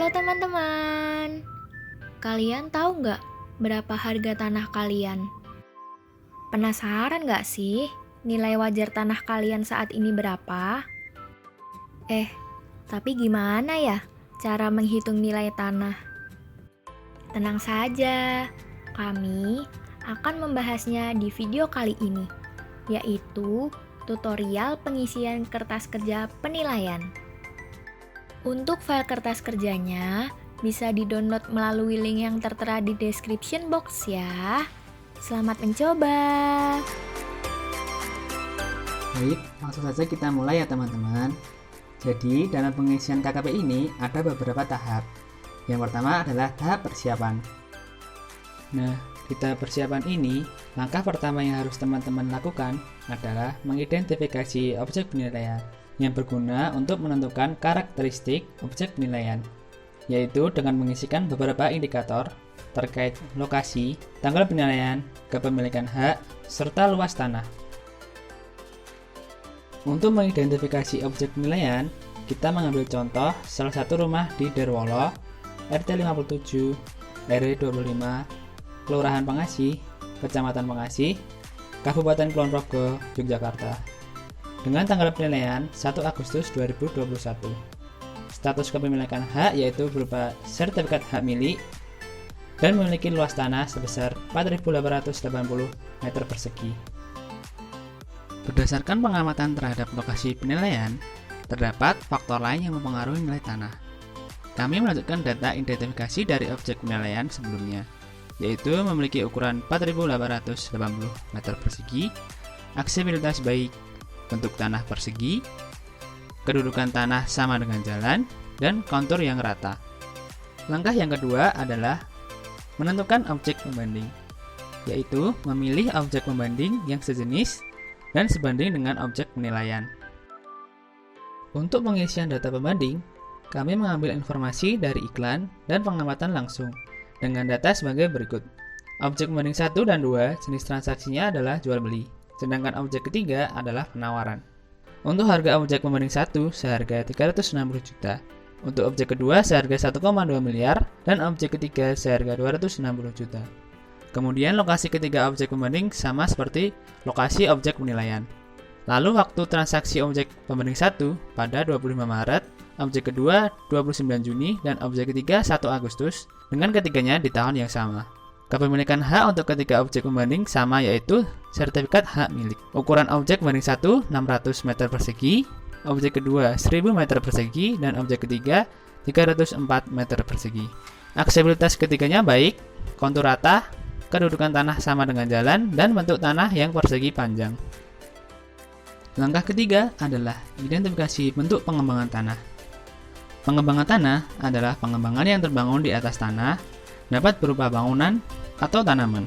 Halo teman-teman, kalian tahu nggak berapa harga tanah kalian? Penasaran nggak sih nilai wajar tanah kalian saat ini berapa? Tapi gimana ya cara menghitung nilai tanah? Tenang saja, kami akan membahasnya di video kali ini, yaitu tutorial pengisian kertas kerja penilaian. Untuk file kertas kerjanya, bisa di-download melalui link yang tertera di description box ya. Selamat mencoba! Baik, langsung saja kita mulai ya teman-teman. Jadi, dalam pengisian KKP ini ada beberapa tahap. Yang pertama adalah tahap persiapan. Nah, di tahap persiapan ini, langkah pertama yang harus teman-teman lakukan adalah mengidentifikasi objek penilaian yang berguna untuk menentukan karakteristik objek penilaian, yaitu dengan mengisikan beberapa indikator terkait lokasi, tanggal penilaian, kepemilikan hak, serta luas tanah. Untuk mengidentifikasi objek penilaian, kita mengambil contoh salah satu rumah di Derwolo, RT 57, RW 25, Kelurahan Pengasih, Kecamatan Pengasih, Kabupaten Kulon Progo, Yogyakarta. Dengan tanggal penilaian 1 Agustus 2021. Status kepemilikan hak yaitu berupa sertifikat hak milik dan memiliki luas tanah sebesar 4.880 meter persegi. Berdasarkan pengamatan terhadap lokasi penilaian, terdapat faktor lain yang mempengaruhi nilai tanah. Kami melanjutkan data identifikasi dari objek penilaian sebelumnya, yaitu memiliki ukuran 4.880 meter persegi, aksesibilitas baik, bentuk tanah persegi, kedudukan tanah sama dengan jalan, dan kontur yang rata. Langkah yang kedua adalah menentukan objek pembanding, yaitu memilih objek pembanding yang sejenis dan sebanding dengan objek penilaian. Untuk pengisian data pembanding, kami mengambil informasi dari iklan dan pengamatan langsung dengan data sebagai berikut. Objek pembanding 1 dan 2 jenis transaksinya adalah jual beli, sedangkan objek ketiga adalah penawaran. Untuk harga objek pembanding 1 seharga 360 juta, untuk objek kedua seharga 1,2 miliar, dan objek ketiga seharga 260 juta. Kemudian lokasi ketiga objek pembanding sama seperti lokasi objek penilaian. Lalu waktu transaksi objek pembanding 1 pada 25 Maret, objek kedua 29 Juni, dan objek ketiga 1 Agustus, dengan ketiganya di tahun yang sama. Kepemilikan hak untuk ketiga objek pembanding sama, yaitu sertifikat hak milik. Ukuran objek pembanding 1 600 meter persegi, objek kedua 1000 meter persegi, dan objek ketiga 304 meter persegi. Aksesibilitas ketiganya baik, kontur rata, kedudukan tanah sama dengan jalan, dan bentuk tanah yang persegi panjang. Langkah ketiga adalah identifikasi bentuk pengembangan tanah. Pengembangan tanah adalah pengembangan yang terbangun di atas tanah, dapat berupa bangunan atau tanaman.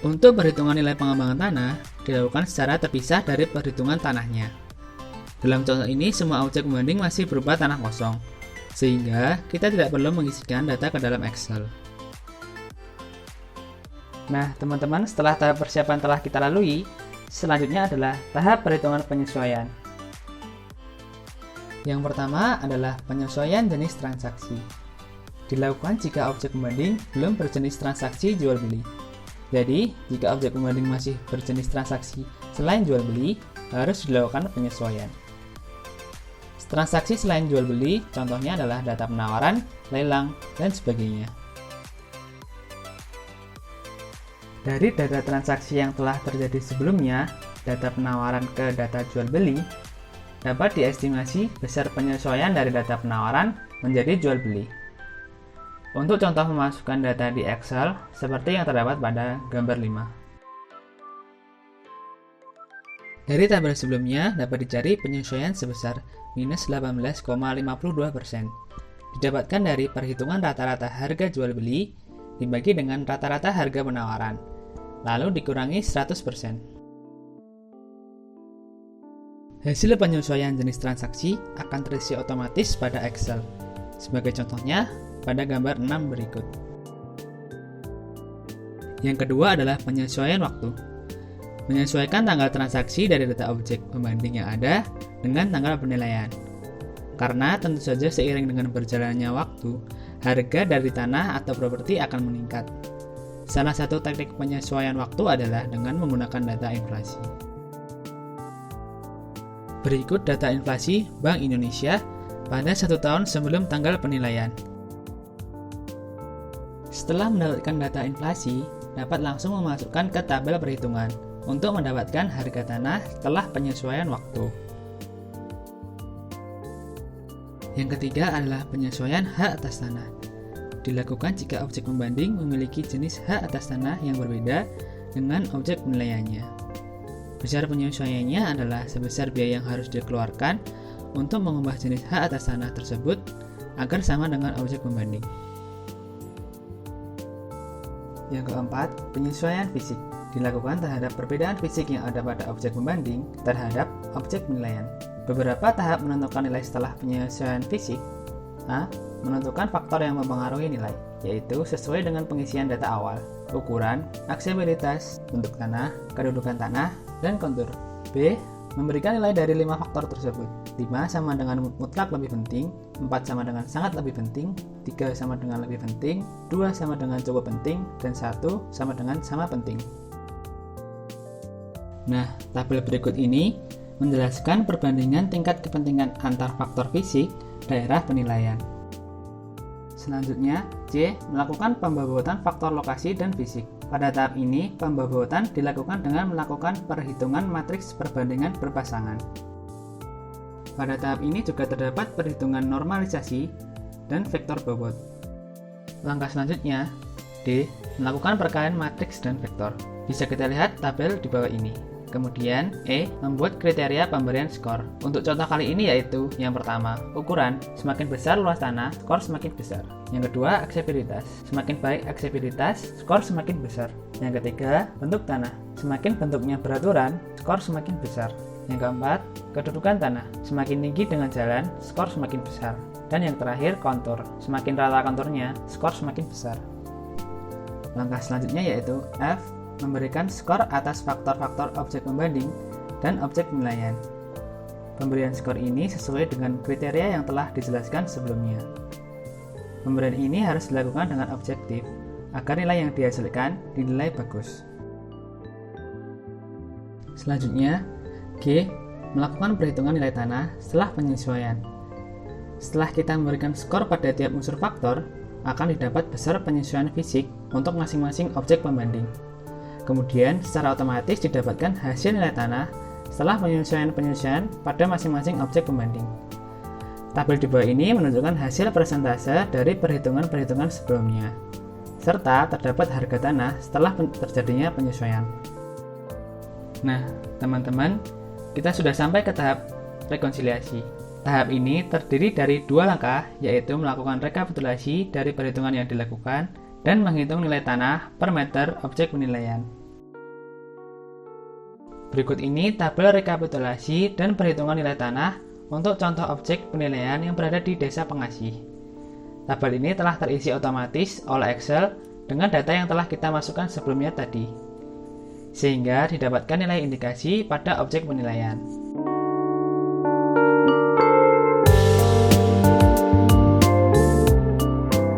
Untuk perhitungan nilai pengembangan tanah dilakukan secara terpisah dari perhitungan tanahnya. Dalam contoh ini, semua objek pembanding masih berupa tanah kosong, sehingga kita tidak perlu mengisikan data ke dalam Excel. Nah, teman-teman, setelah tahap persiapan telah kita lalui, selanjutnya adalah tahap perhitungan penyesuaian. Yang pertama adalah penyesuaian jenis transaksi. Dilakukan jika objek pembanding belum berjenis transaksi jual beli. Jadi, jika objek pembanding masih berjenis transaksi selain jual beli, harus dilakukan penyesuaian. Transaksi selain jual beli, contohnya adalah data penawaran, lelang, dan sebagainya. Dari data transaksi yang telah terjadi sebelumnya, data penawaran ke data jual beli, dapat diestimasi besar penyesuaian dari data penawaran menjadi jual beli. Untuk contoh memasukkan data di Excel, seperti yang terdapat pada gambar 5. Dari tabel sebelumnya dapat dicari penyesuaian sebesar minus 18,52%. Didapatkan dari perhitungan rata-rata harga jual beli dibagi dengan rata-rata harga penawaran, lalu dikurangi 100%. Hasil penyesuaian jenis transaksi akan terisi otomatis pada Excel. Sebagai contohnya, pada gambar 6 berikut. Yang kedua adalah penyesuaian waktu. Menyesuaikan tanggal transaksi dari data objek pembanding yang ada dengan tanggal penilaian. Karena tentu saja seiring dengan berjalannya waktu, harga dari tanah atau properti akan meningkat. Salah satu teknik penyesuaian waktu adalah dengan menggunakan data inflasi. Berikut data inflasi Bank Indonesia pada 1 tahun sebelum tanggal penilaian. Setelah mendapatkan data inflasi, dapat langsung memasukkan ke tabel perhitungan untuk mendapatkan harga tanah setelah penyesuaian waktu. Yang ketiga adalah penyesuaian hak atas tanah. Dilakukan jika objek pembanding memiliki jenis hak atas tanah yang berbeda dengan objek penilaiannya. Besar penyesuaiannya adalah sebesar biaya yang harus dikeluarkan untuk mengubah jenis hak atas tanah tersebut agar sama dengan objek pembanding. Yang keempat, penyesuaian fisik. Dilakukan terhadap perbedaan fisik yang ada pada objek pembanding terhadap objek penilaian. Beberapa tahap menentukan nilai setelah penyesuaian fisik. A. Menentukan faktor yang mempengaruhi nilai, yaitu sesuai dengan pengisian data awal, ukuran, aksesibilitas, bentuk tanah, kedudukan tanah, dan kontur. B. Memberikan nilai dari 5 faktor tersebut. 5 sama dengan mutlak lebih penting, 4 sama dengan sangat lebih penting, 3 sama dengan lebih penting, 2 sama dengan cukup penting, dan 1 sama dengan sama penting. Nah, tabel berikut ini menjelaskan perbandingan tingkat kepentingan antar faktor fisik daerah penilaian. Selanjutnya, C. Melakukan pembobotan faktor lokasi dan fisik. Pada tahap ini, pembobotan dilakukan dengan melakukan perhitungan matriks perbandingan berpasangan. Pada tahap ini juga terdapat perhitungan normalisasi dan vektor bobot. Langkah selanjutnya, D. Melakukan perkalian matriks dan vektor. Bisa kita lihat tabel di bawah ini. Kemudian, E. Membuat kriteria pemberian skor. Untuk contoh kali ini yaitu, yang pertama, ukuran. Semakin besar luas tanah, skor semakin besar. Yang kedua, aksesibilitas. Semakin baik aksesibilitas, skor semakin besar. Yang ketiga, bentuk tanah. Semakin bentuknya beraturan, skor semakin besar. Yang keempat, kedudukan tanah. Semakin tinggi dengan jalan, skor semakin besar. Dan yang terakhir, kontur. Semakin rata konturnya, skor semakin besar. Langkah selanjutnya yaitu F. Memberikan skor atas faktor-faktor objek pembanding dan objek penilaian. Pemberian skor ini sesuai dengan kriteria yang telah dijelaskan sebelumnya. Pemberian ini harus dilakukan dengan objektif, agar nilai yang dihasilkan dinilai bagus. Selanjutnya, G. Melakukan perhitungan nilai tanah setelah penyesuaian. Setelah kita memberikan skor pada tiap unsur faktor, akan didapat besar penyesuaian fisik untuk masing-masing objek pembanding. Kemudian, secara otomatis didapatkan hasil nilai tanah setelah penyesuaian-penyesuaian pada masing-masing objek pembanding. Tabel di bawah ini menunjukkan hasil persentase dari perhitungan-perhitungan sebelumnya, serta terdapat harga tanah setelah terjadinya penyesuaian. Nah, teman-teman, kita sudah sampai ke tahap rekonsiliasi. Tahap ini terdiri dari 2 langkah, yaitu melakukan rekapitulasi dari perhitungan yang dilakukan dan menghitung nilai tanah per meter objek penilaian. Berikut ini tabel rekapitulasi dan perhitungan nilai tanah untuk contoh objek penilaian yang berada di desa pengasih. Tabel ini telah terisi otomatis oleh Excel dengan data yang telah kita masukkan sebelumnya tadi, sehingga didapatkan nilai indikasi pada objek penilaian.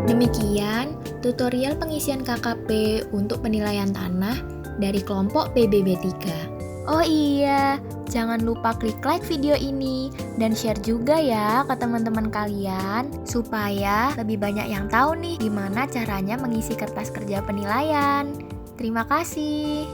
Demikian tutorial pengisian KKP untuk penilaian tanah dari kelompok PBB 3. Oh iya, jangan lupa klik like video ini dan share juga ya ke teman-teman kalian supaya lebih banyak yang tahu nih gimana caranya mengisi kertas kerja penilaian. Terima kasih.